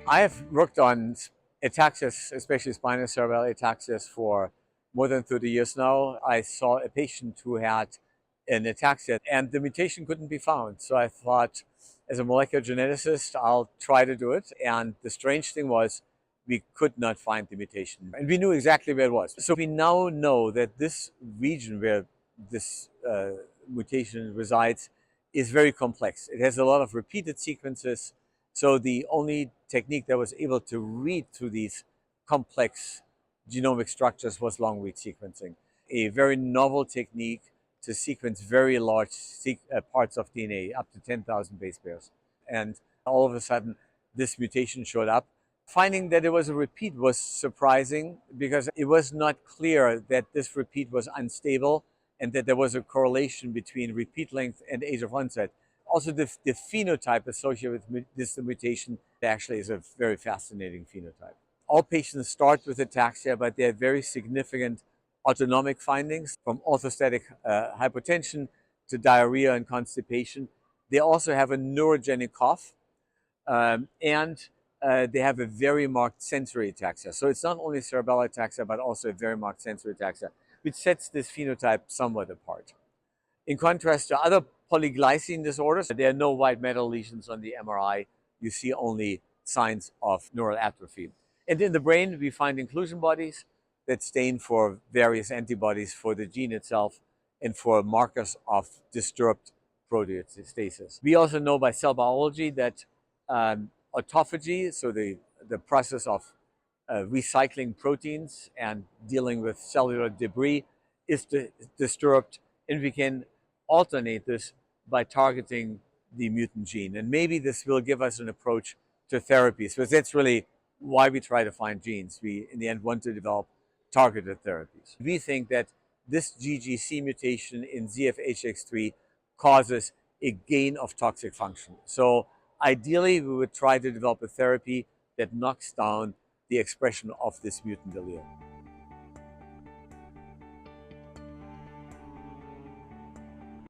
I have worked on ataxias, especially spinocerebellar ataxias, for more than 30 years now. I saw a patient who had an ataxia and the mutation couldn't be found. So I thought, as a molecular geneticist, I'll try to do it. And the strange thing was, we could not find the mutation. And we knew exactly where it was. So we now know that this region where this mutation resides is very complex. It has a lot of repeated sequences. So the only technique that was able to read through these complex genomic structures was long-read sequencing, a very novel technique to sequence very large parts of DNA, up to 10,000 base pairs. And all of a sudden, this mutation showed up. Finding that it was a repeat was surprising because it was not clear that this repeat was unstable and that there was a correlation between repeat length and age of onset. Also, the phenotype associated with this mutation actually is a very fascinating phenotype. All patients start with ataxia, but there are very significant autonomic findings from orthostatic hypotension to diarrhea and constipation. They also have a neurogenic cough, and they have a very marked sensory ataxia. So it's not only cerebellar ataxia, but also a very marked sensory ataxia, which sets this phenotype somewhat apart. In contrast to other polyglycine disorders, there are no white matter lesions on the MRI. You see only signs of neural atrophy. And in the brain, we find inclusion bodies that stain for various antibodies for the gene itself and for markers of disturbed proteostasis. We also know by cell biology that autophagy, so the process of recycling proteins and dealing with cellular debris, is disturbed, and we can alternate this by targeting the mutant gene. And maybe this will give us an approach to therapies, because that's really why we try to find genes. We, in the end, want to develop targeted therapies. We think that this GGC mutation in ZFHX3 causes a gain of toxic function. So ideally, we would try to develop a therapy that knocks down the expression of this mutant allele.